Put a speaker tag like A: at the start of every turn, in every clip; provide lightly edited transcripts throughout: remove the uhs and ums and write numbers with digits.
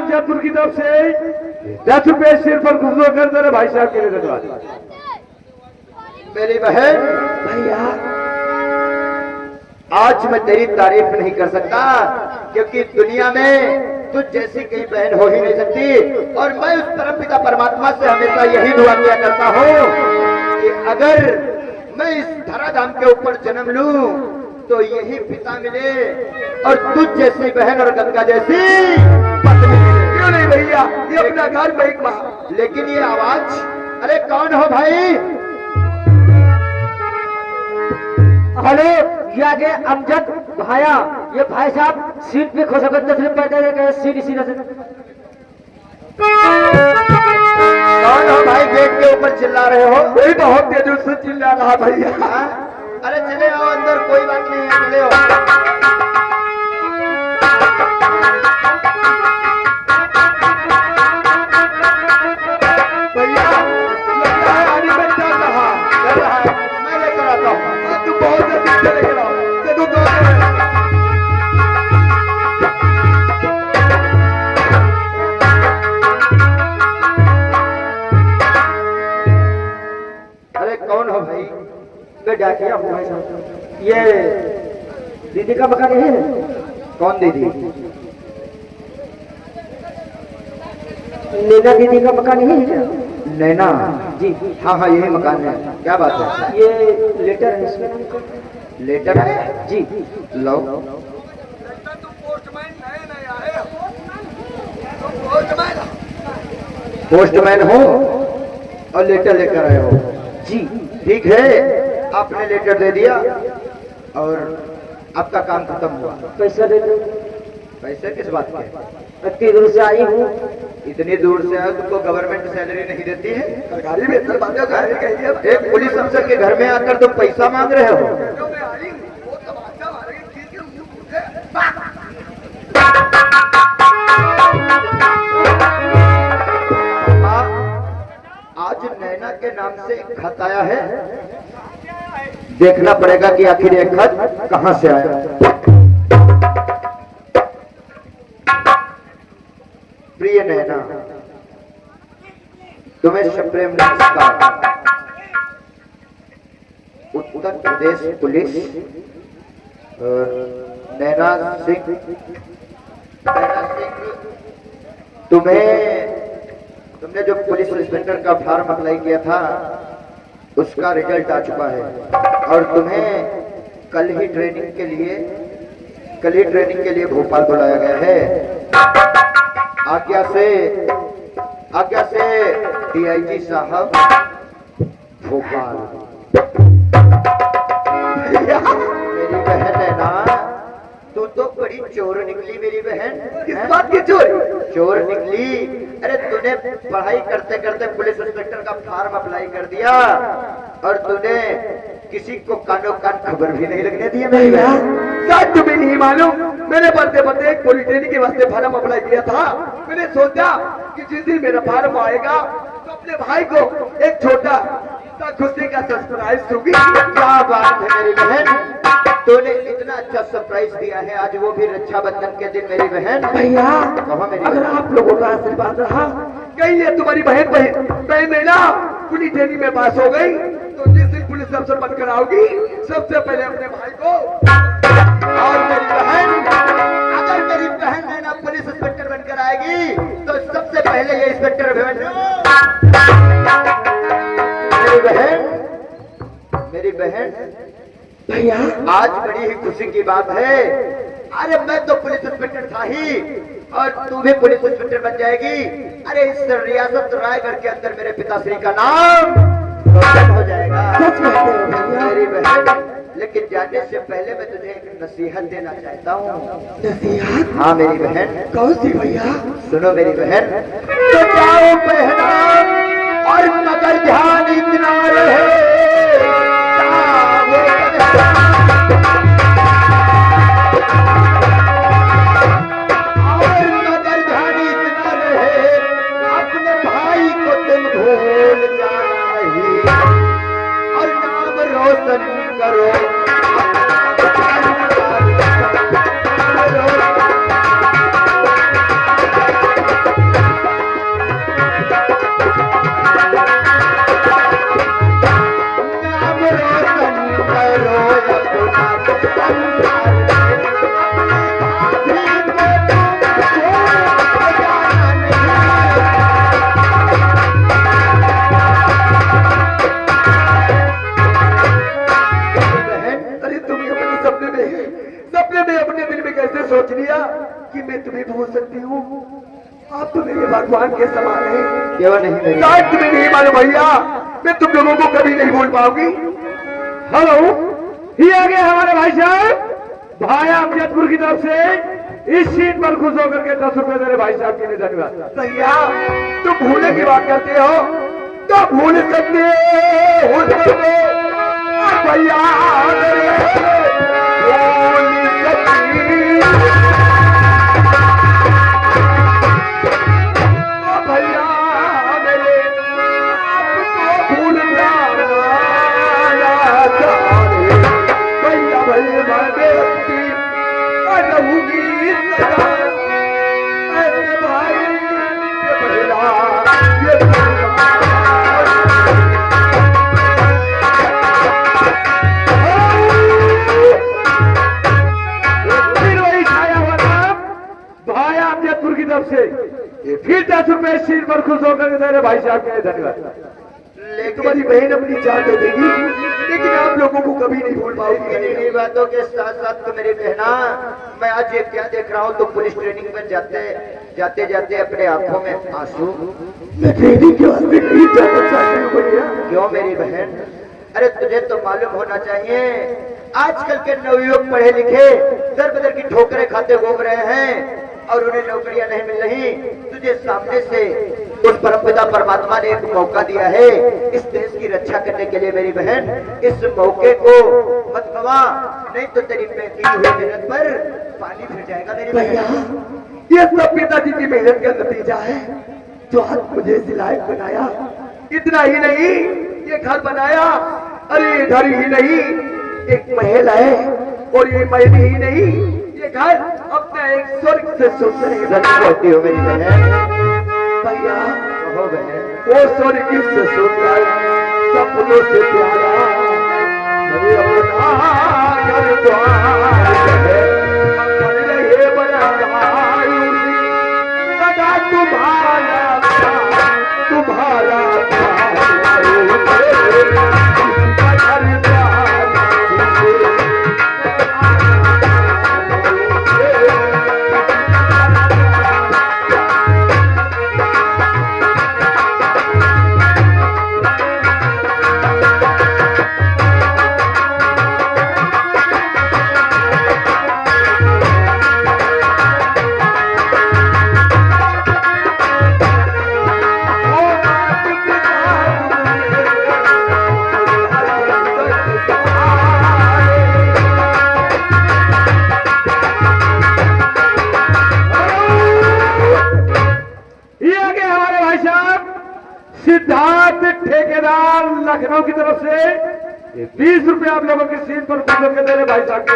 A: जयपुर की तरफ से 10 रुपए सिर पर गुजरो कर दे भाई साहब के लिए धन्यवाद।
B: मेरी बहन भैया, आज मैं तेरी तारीफ नहीं कर सकता क्योंकि दुनिया में तुझ जैसी कई बहन हो ही नहीं सकती। और मैं उस परमपिता परमात्मा से हमेशा यही दुआ किया करता हूँ कि अगर मैं इस धराधाम के ऊपर जन्म लूं तो यही पिता मिले और तुझ जैसी बहन और गंगा जैसी पत्नी मिले।
A: क्यों नहीं भैया, ये अपना घर में एक माँ।
B: लेकिन ये आवाज, अरे कौन हो भाई?
C: हेलो, ये आगे अमजद भाया, ये भाई साहब सीट पे खो सकते 10 रुपए दे के सीट सीधा से।
B: कौन हो भाई गेट के ऊपर चिल्ला रहे हो?
A: कोई बहुत तेज से चिल्ला रहा भैया।
B: अरे चले आओ अंदर, कोई बात नहीं है, चले आओ।
A: भैया लगता है आने में चल रहा है,
B: मैं लेकर आता हूँ।
A: तू बहुत जल्दी चले गया ते तू दो
B: अरे कौन हो भाई?
C: मैं डाकिया हूँ भाई साहब। ये दीदी का मकान है।
B: कौन दीदी?
C: नीना दीदी का मकान यही है।
B: नैना?
C: जी
B: हाँ हाँ यही मकान है। क्या बात है?
C: ये लेटर है इसमें।
B: लेटर है?
C: जी
B: लो। पोस्टमैन हो और लेटर लेकर आए हो?
C: जी
B: ठीक है, आपने लेटर दे दिया और आपका काम खत्म हुआ।
C: पैसा दे दो।
B: पैसे किस बात के?
C: इतनी दूर से आई हूँ।
B: इतनी दूर से आए, तुमको गवर्नमेंट सैलरी नहीं देती है?
A: सरकारी में बातें कहिए।
B: एक पुलिस अफसर के घर में आकर तुम पैसा मांग रहे हो? आज नैना के नाम से एक खत आया है, देखना पड़ेगा कि आखिर ये खत कहां से आया। प्रिय नैना, तुम्हें सप्रेम नमस्कार। उत्तर प्रदेश पुलिस नैना सिंह, तुमने जो पुलिस इंस्पेक्टर का फॉर्म अप्लाई किया था उसका रिजल्ट आ चुका है और तुम्हें कल ही ट्रेनिंग के लिए भोपाल बुलाया गया है। आज्ञा से डीआईजी साहब भोपाल। मेरी बहन है ना, तू तो बड़ी चोर निकली मेरी बहन।
A: किस बात की चोरी?
B: चोर निकली। अरे तूने पढ़ाई करते करते पुलिस इंस्पेक्टर का फॉर्म अप्लाई कर दिया और तूने किसी को कानो कान खबर भी नहीं लगने दी है मेरी बहन।
A: शायद तुम्हें नहीं मालूम, मैंने पढ़ते पढ़ते एक पॉलिटेक्निक के वास्ते फॉर्म अप्लाई किया था। मैंने सोचा कि जिस दिन मेरा फॉर्म आएगा तो अपने भाई को एक छोटा सा खुशी का सरप्राइज दूंगी।
B: क्या बात है मेरी बहन, तूने इतना अच्छा सरप्राइज दिया है, आज वो भी रक्षाबंधन के दिन मेरी बहन।
A: भैया
B: कहो मेरी
A: अगर आप लोगों का आशीर्वाद रहा, कहीं ये तुम्हारी बहन नैना पुलिस ट्रेनिंग में पास हो गई तो जिस दिन पुलिस अफसर बनकर आओगी सबसे पहले अपने भाई को।
B: और मेरी बहन, अगर मेरी बहन नैना पुलिस इंस्पेक्टर बनकर आएगी तो सबसे पहले ये इंस्पेक्टर अभिमन्यु, मेरी बहन
A: भैया
B: आज बड़ी ही खुशी की बात है। अरे मैं तो पुलिस इंस्पेक्टर था ही, और तू भी पुलिस इंस्पेक्टर बन जाएगी। अरे इस रियासत रायगढ़ के अंदर मेरे पिताश्री का नाम रोशन हो जाएगा।
A: सच कहते हो भैया?
B: मेरी बहन, लेकिन जाने से पहले मैं तुझे एक नसीहत देना चाहता हूँ।
A: नसीहत?
B: हाँ मेरी बहन।
A: कौन सी भैया?
B: सुनो मेरी बहन, तो जाओ पहना और मगर ध्यान इतना रहे, और मगर ध्यान इतना रहे, अपने भाई को तुम भूल जाना ही, और नाम रोशन करो।
A: सोच लिया कि मैं तुम्हें भूल सकती हूँ। आप तो मेरे भगवान के समान हैं।
B: क्यों नहीं?
A: शायद तुम्हें नहीं मालूम भैया, मैं तुम लोगों को कभी नहीं भूल पाऊंगी। हेलो, ये आ गए हमारे भाई साहब, भाई अमजदपुर की तरफ से इस सीट पर खुश होकर के 10 रुपए दे रहे भाई साहब के लिए, धन्यवाद। भैया तुम भूलने की बात करते हो तो भूल सकते हो भैया, से ये फिर 10 रुपए सीट पर खुश होकर दे रहे भाई साहब के, धन्यवाद। तुम्हारी बहन अपनी जान दे देगी, लेकिन आप लोगों को कभी नहीं भूल पाऊंगी।
B: इन्हीं बातों के साथ साथ तो मेरी बहना, मैं आज ये क्या देख रहा हूँ, तो पुलिस ट्रेनिंग में जाते जाते अपने आंखों में आंसू।
A: मैं ट्रेनिंग के वास्ते नहीं जाना चाहती हूँ भैया।
B: क्यों मेरी बहन? अरे तुझे तो मालूम होना चाहिए, आजकल के नवयुवक पढ़े लिखे दर बदर की ठोकरें खाते घूम रहे हैं और उन्हें नौकरियां नहीं मिल रही। तुझे सामने से उस परमपिता परमात्मा ने एक मौका दिया है इस देश की रक्षा करने के लिए। मेरी बहन, इस मौके को मत गवा, नहीं तो तेरी बेटी हुई मेहनत पर पानी फिर जाएगा। मेरी बहन,
A: ये सब पिताजी की मेहनत का नतीजा है, जो आज मुझे इस लायक बनाया। इतना ही नहीं, ये घर बनाया, अरे घर ही नहीं, एक महल है, और ये महल ही नहीं, ये घर अपना एक स्वर्ग से सुंदर
B: होती हो मेरी बहन।
A: भैया
B: हो बहन,
A: वो स्वर्ग से सुंदर, सपनों से प्यारा, मेरे अपना घर द्वार है, कर रहे बड़ा सदा तुम्हारा सिद्धार्थ ठेकेदार लखनऊ की तरफ से 20 रुपए आप लोगों की सीट पर खुद के दे रहे भाई साहब के।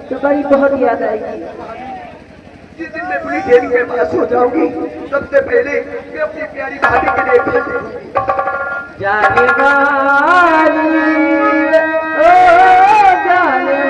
C: तो बड़ी बहुत याद आएगी।
A: जिस दिन मैं पुलिस डेरी के पास हो जाऊंगी सबसे पहले मैं अपनी प्यारी भाभी के लिए खा लूंगी।
C: जाने वाली ओ जाने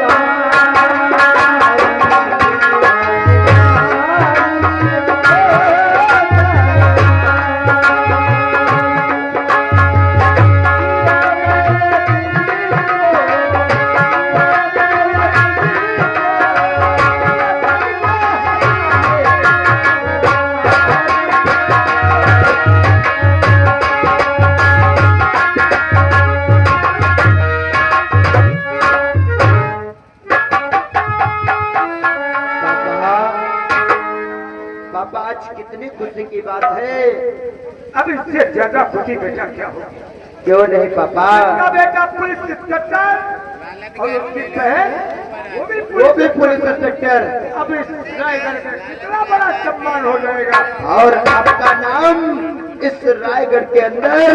B: पापा आज कितनी खुशी की बात है।
A: अब इससे ज्यादा खुशी बेटा क्या होगी?
B: क्यों नहीं पापा?
A: इसका बेटा पुलिस इंस्पेक्टर और उसकी बहन वो भी
B: पुलिस इंस्पेक्टर।
A: अब इस रायगढ़ में कितना बड़ा सम्मान हो जाएगा।
B: और आपका नाम इस रायगढ़ के अंदर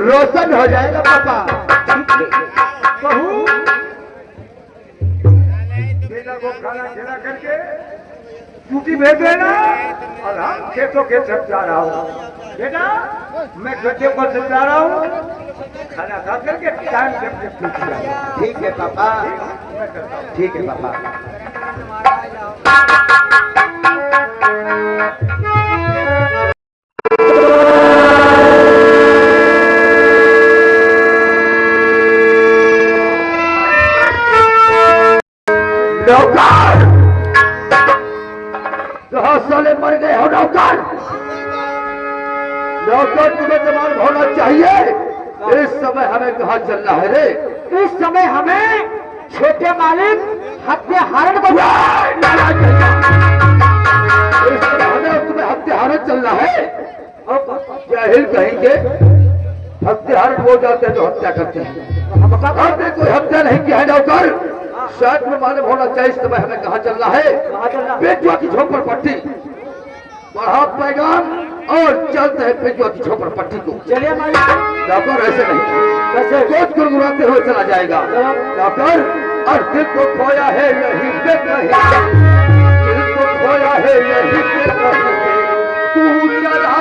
B: रोशन हो जाएगा पापा।
A: बहू बेटा को खाना खिला करके ड्यूटी भेज देना और हम खेतों के सब जा रहा हूँ। बेटा मैं खेतों को सब जा रहा हूँ, खाना खा करके टाइम से
B: ठीक है पापा,
A: मैं करता हूँ।
B: ठीक है पापा।
A: नौकर कहाँ साले मर गए हो नौकर? नौकर तुम्हें जवान होना चाहिए। इस समय हमें कहाँ चलना है रे?
C: इस समय हमें छोटे मालिक हत्याहरण को
A: इस समय हमें तुम्हें हत्याहरण चलना है। जाहिल कहेंगे हत्याहरण हो जाते हैं तो हत्या करते हैं। हमने कोई हत्या नहीं किया है नौकर। शायद में मालूम होना चाहिए इस समय हमें कहाँ चलना है। पेटुआ की झोपड़पट्टी। बढ़ा पैगाम और चलते हैं पेटुआ की झोपड़पट्टी को।
C: चलिए
A: नौकर ऐसे नहीं,
C: कैसे
A: सोच गुड़गुड़ाते हुए चला जाएगा। नौकर और दिल को खोया है यही पे नहीं, दिल को खोया है यही पे नहीं। तू चला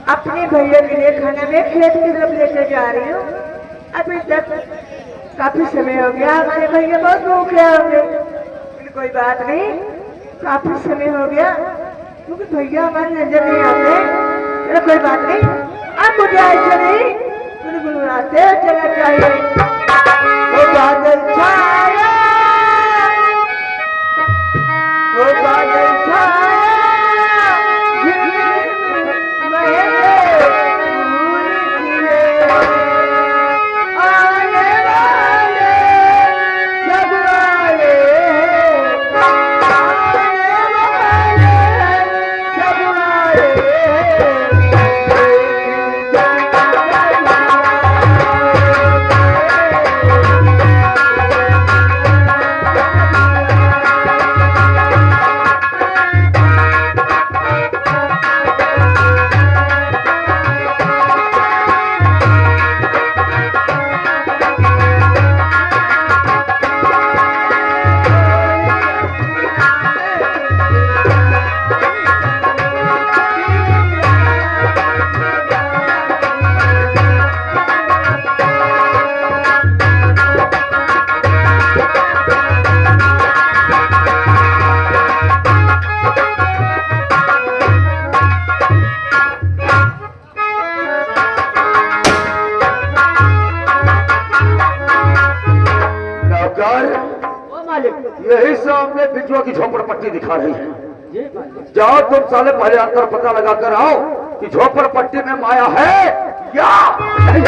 D: अपने भैया के लिए खाना मैं खेत की तरफ लेकर जा रही हूँ। अभी तक काफी समय हो गया, हमारे भैया बहुत भूखे होंगे। कोई बात नहीं, काफी समय हो गया क्योंकि भैया हमारे नजर नहीं आते। चलो कोई बात नहीं, अब मुझे ऐसे नहीं गुनगुनाते चला चाहिए। वो बादल छाया, वो बादल छाया,
A: यही सामने बिजुआ की झोपड़पट्टी दिखा रही है। जाओ तुम साले पहले अंदर पता लगा कर आओ कि झोपड़पट्टी में माया है या नहीं।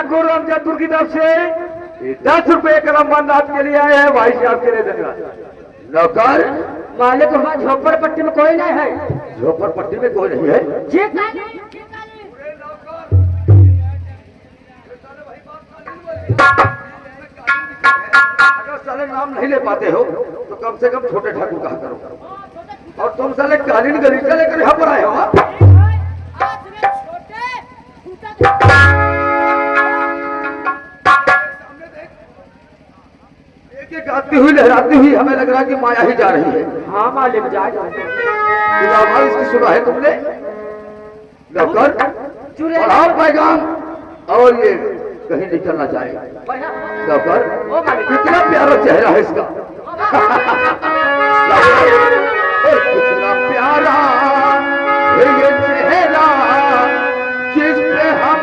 A: गुरु रामचंद्र की तरफ से 10 रुपए का लंबन आपके लिए आए हैं भाई साहब के लिए धन्यवाद। नौकर
C: मालिक वहाँ झोपड़पट्टी में कोई नहीं है।
A: झोपड़पट्टी में कोई नहीं है
C: जी
A: अगर साले नाम नहीं ले पाते हो तो कम से कम छोटे ठाकुर कहा करो। और तुम साले कालीन गलीचा लेकर यहाँ पर आए हो हाँ? एक एक आती हुई लहराती हुई हमें लग रहा है कि माया ही जा रही है।
C: हाँ मालिक जा
A: आवाज इसकी सुना है तुमने? नौकर बढ़ाओ पैगाम और ये कहीं निकलना चाहेगा। नौकर कितना प्यारा चेहरा है इसका। कितना प्यारा है ये चेहरा जिस पे हम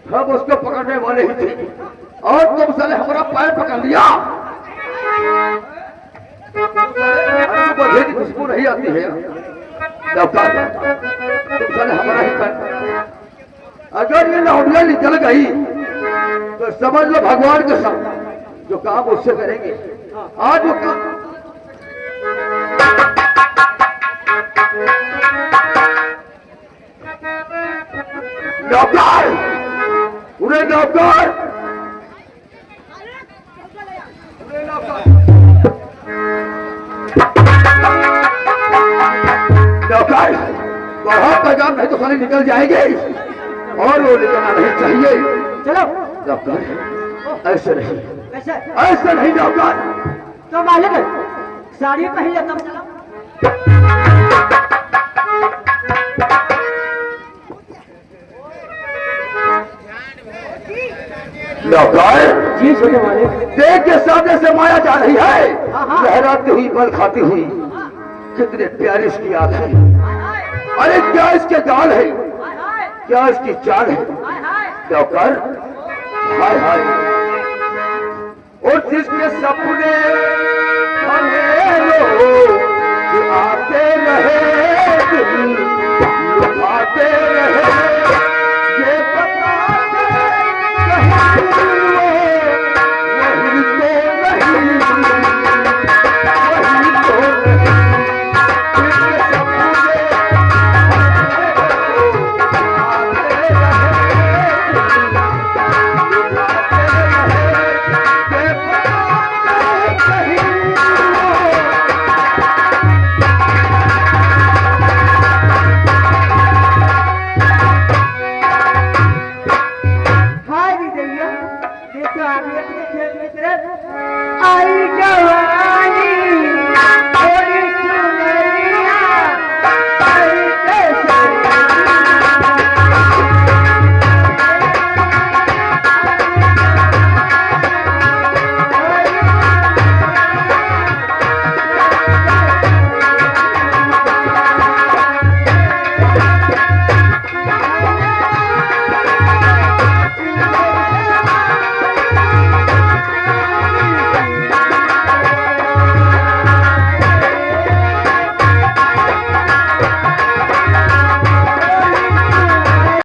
A: हम उसको पकड़ने वाले ही थे और तुम साले हमारा पैर पकड़ लिया। की खुशबू नहीं आती है तुम साले हमारा ही पैर। अगर ये लौटिया निकल गई तो समझ लो भगवान के साथ जो काम उससे करेंगे आज वो काम नौकर उन्हें नौकर नौकर बहुत पैगाम नहीं तो साले निकल जाएंगे और वो निकलना नहीं चाहिए।
C: चलो
A: नौकर ऐसे नहीं ऐसे नहीं नौकर
C: तो मालिक साड़ी पहन लेता हूं। चलो
A: नौकर
C: जी छोटे मालिक
A: देख के सामने से माया जा रही है लहराती हुई बल खाती हुई। कितने प्यारी इसकी याद है। अरे क्या इसके गाल है क्या इसकी चाल है नौकर हाय हाय। और जिसके सपने आते रहे दिल लुभाते रहे